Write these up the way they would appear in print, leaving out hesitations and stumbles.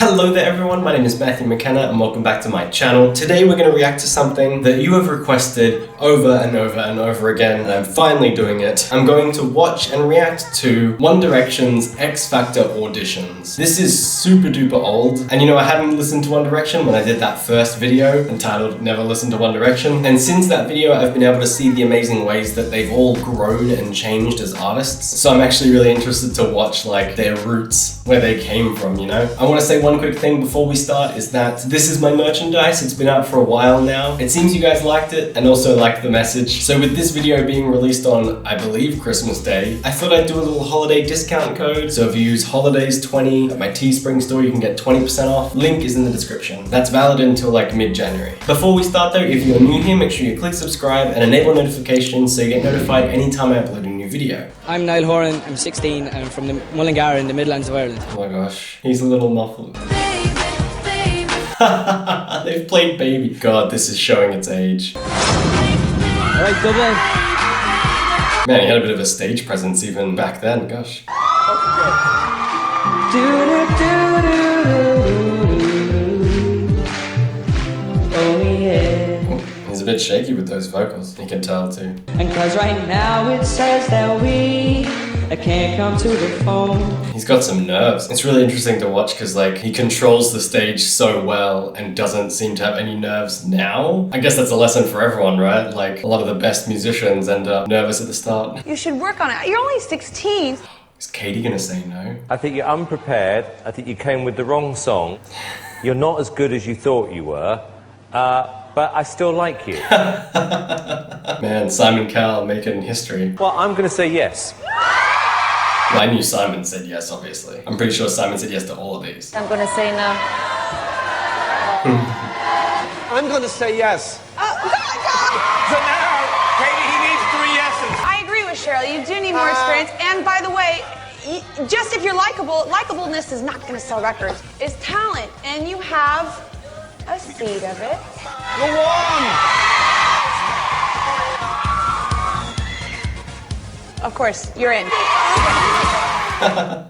Hello there everyone, my name is Matthew McKenna and welcome back to my channel. Today we're going to react to something that you have requested over and over and over again, and I'm finally doing it. I'm going to watch and react to One Direction's X Factor auditions. This is super duper old, and you know, I hadn't listened to One Direction when I did that first video entitled Never Listen to One Direction, and since that video I've been able to see the amazing ways that they've all grown and changed as artists. So I'm actually really interested to watch like their roots, where they came from, you know? I want to say one quick thing before we start is that this is my merchandise. It's been out for a while now. It seems you guys liked it and also liked the message. So with this video being released on, I believe, Christmas Day, I thought I'd do a little holiday discount code. So if you use holidays20 at my Teespring store, you can get 20% off. Link is in the description. That's valid until like mid-January. Before we start though, if you're new here, make sure you click subscribe and enable notifications so you get notified anytime I upload a new video. I'm Niall Horan, I'm 16, I'm from the Mullingar in the Midlands of Ireland. Oh my gosh, he's a little muffled. They've played Baby. God, this is showing its age. Alright, double. Man, he had a bit of a stage presence even back then, gosh. Oh yeah. He's a bit shaky with those vocals, you can tell too. And cause right now it says that I can't come to the phone. He's got some nerves. It's really interesting to watch because like he controls the stage so well and doesn't seem to have any nerves now. I guess that's a lesson for everyone, right? Like a lot of the best musicians end up nervous at the start. You should work on it. You're only 16. Is Katie gonna say no? I think you're unprepared. I think you came with the wrong song. You're not as good as you thought you were. But I still like you. Man, Simon Cowell making history. Well, I'm going to say yes. Well, I knew Simon said yes, obviously. I'm pretty sure Simon said yes to all of these. I'm gonna say no. I'm going to say yes. So now, Katie, he needs 3 yeses. I agree with Cheryl. You do need more experience. And by the way, just if you're likable, likableness is not gonna sell records. It's talent, and you have a seed of it. Go on. Of course, you're in.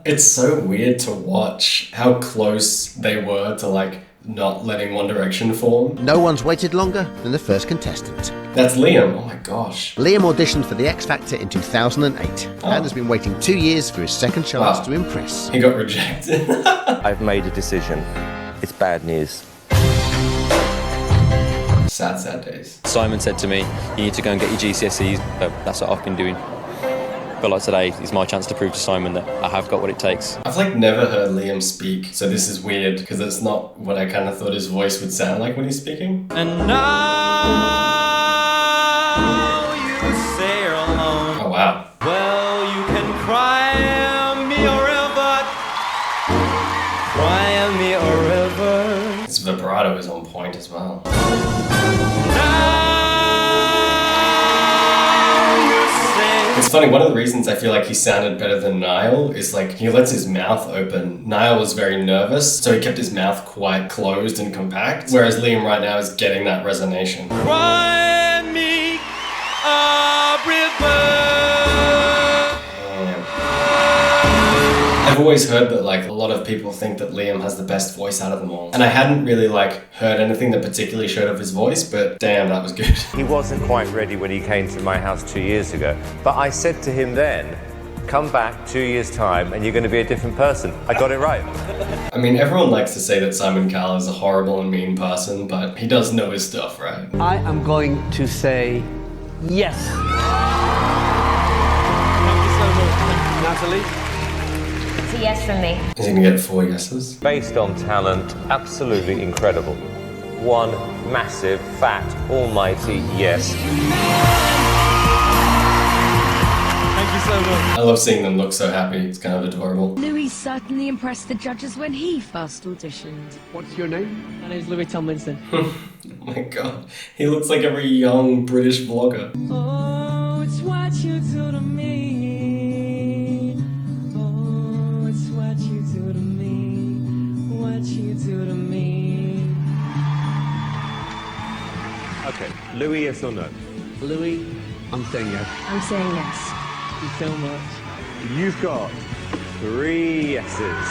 It's so weird to watch how close they were to like not letting One Direction form. No one's waited longer than the first contestant. That's Liam, oh my gosh. Liam auditioned for the X Factor in 2008 and has been waiting 2 years for his second chance to impress. He got rejected. I've made a decision. It's bad news. Sad, sad days. Simon said to me, you need to go and get your GCSEs, but that's what I've been doing. But like today is my chance to prove to Simon that I have got what it takes. I've like never heard Liam speak, so this is weird because it's not what I kind of thought his voice would sound like when he's speaking. And now you sail alone. Oh wow. Well, you can cry me a river. Cry me a river. His vibrato is on point as well. It's funny, one of the reasons I feel like he sounded better than Niall is like he lets his mouth open. Niall was very nervous, so he kept his mouth quite closed and compact, whereas Liam right now is getting that resonation. Cry me a river. I've always heard that like a lot of people think that Liam has the best voice out of them all. And I hadn't really like heard anything that particularly showed off his voice, but damn, that was good. He wasn't quite ready when he came to my house 2 years ago. But I said to him then, come back 2 years' time and you're going to be a different person. I got it right. I mean, everyone likes to say that Simon Cowell is a horrible and mean person, but he does know his stuff, right? I am going to say yes. Thank you so much. Natalie? It's a yes from me. Is he gonna get 4 yeses? Based on talent, absolutely incredible. One massive, fat, almighty yes. Thank you so much. I love seeing them look so happy. It's kind of adorable. Louis certainly impressed the judges when he first auditioned. What's your name? My name's Louis Tomlinson. Oh my god. He looks like every young British vlogger. Oh, it's what you do to me. Oh, it's what you do to me. What you do to me. Okay, Louis, yes or no? Louis, I'm saying yes. I'm saying yes. Thank you so much. You've got 3 yeses.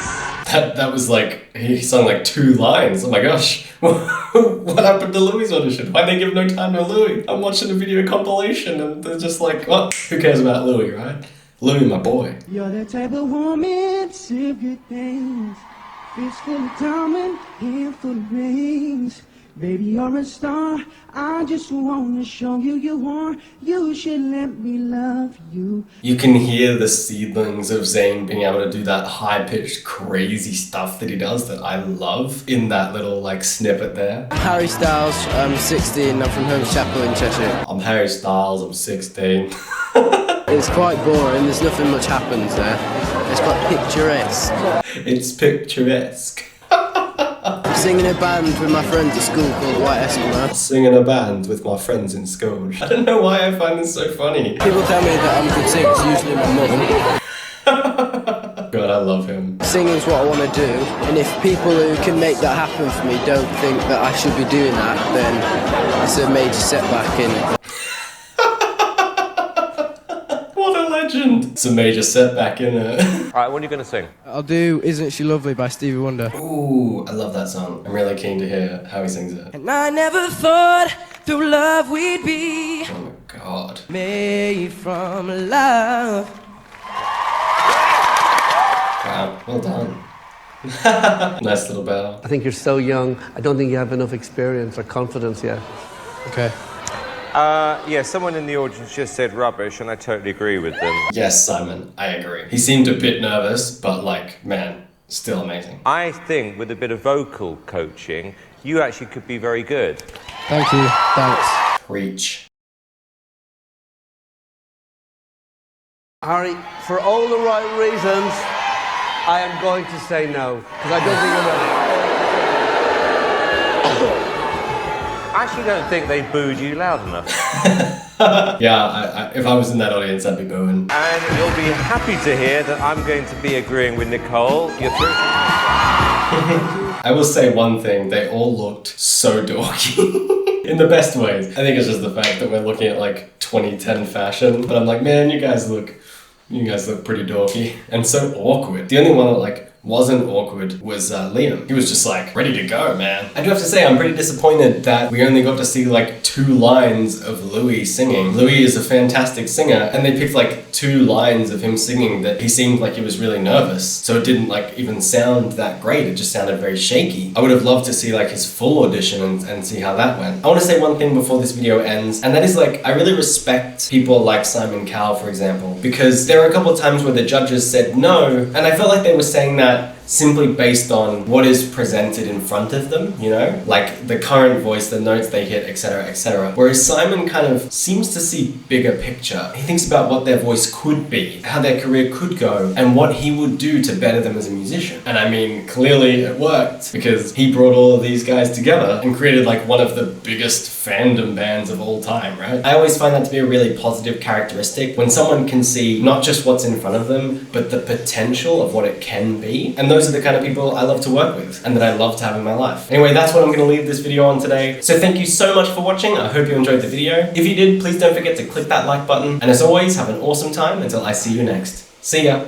That was like, he sung like 2 lines. Oh my gosh. What happened to Louis' audition? Why'd they give no time to Louis? I'm watching a video compilation and they're just like, what? Who cares about Louis, right? Louis, my boy. You're the type of woman, sip good things. Fist full of diamond, hand full of rings. Baby, you're a star. I just wanna show you you are. You should let me love you. You can hear the seedlings of Zayn being able to do that high-pitched, crazy stuff that he does that I love in that little like snippet there. Harry Styles, I'm 16, I'm from Holmes Chapel in Cheshire. I'm Harry Styles, I'm 16. It's quite boring, there's nothing much happens there. It's quite picturesque. It's picturesque. Singing in a band with my friends at school called White Eskimo. Singing in a band with my friends in school. I don't know why I find this so funny. People tell me that I'm a good singer, it's usually my mum. God, I love him. Singing's what I want to do, and if people who can make that happen for me don't think that I should be doing that, then it's a major setback in it. What a legend! It's a major setback, innit? Alright, what are you going to sing? I'll do Isn't She Lovely by Stevie Wonder. Ooh, I love that song. I'm really keen to hear how he sings it. And I never thought through love we'd be Oh my god. made from love. Wow, well done. Nice little bow. I think you're so young. I don't think you have enough experience or confidence yet. Okay. Yeah, someone in the audience just said rubbish, and I totally agree with them. Yes, Simon, I agree. He seemed a bit nervous, but like, man, still amazing. I think with a bit of vocal coaching, you actually could be very good. Thank you, thanks. Preach. Harry, for all the right reasons, I am going to say no, because I don't think you're ready. I actually don't think they booed you loud enough. Yeah, if I was in that audience, I'd be booing. And you'll be happy to hear that I'm going to be agreeing with Nicole. You're through. I will say one thing, they all looked so dorky. In the best ways. I think it's just the fact that we're looking at like 2010 fashion, but I'm like, man, you guys look pretty dorky and so awkward. The only one that like wasn't awkward was Liam. He was just like ready to go, man. I do have to say I'm pretty disappointed that we only got to see like 2 lines of Louis singing. Louis is a fantastic singer and they picked like 2 lines of him singing that he seemed like he was really nervous. So it didn't like even sound that great. It just sounded very shaky. I would have loved to see like his full audition and see how that went. I want to say one thing before this video ends, and that is like I really respect people like Simon Cowell, for example, because there were a couple of times where the judges said no, and I felt like they were saying that simply based on what is presented in front of them, you know? Like the current voice, the notes they hit, etc, etc. Whereas Simon kind of seems to see bigger picture. He thinks about what their voice could be, how their career could go, and what he would do to better them as a musician. And I mean, clearly it worked, because he brought all of these guys together and created like one of the biggest fandom bands of all time, right? I always find that to be a really positive characteristic when someone can see not just what's in front of them, but the potential of what it can be. And those are the kind of people I love to work with and that I love to have in my life. Anyway, that's what I'm going to leave this video on today. So thank you so much for watching. I hope you enjoyed the video. If you did, please don't forget to click that like button. And as always, have an awesome time until I see you next. See ya.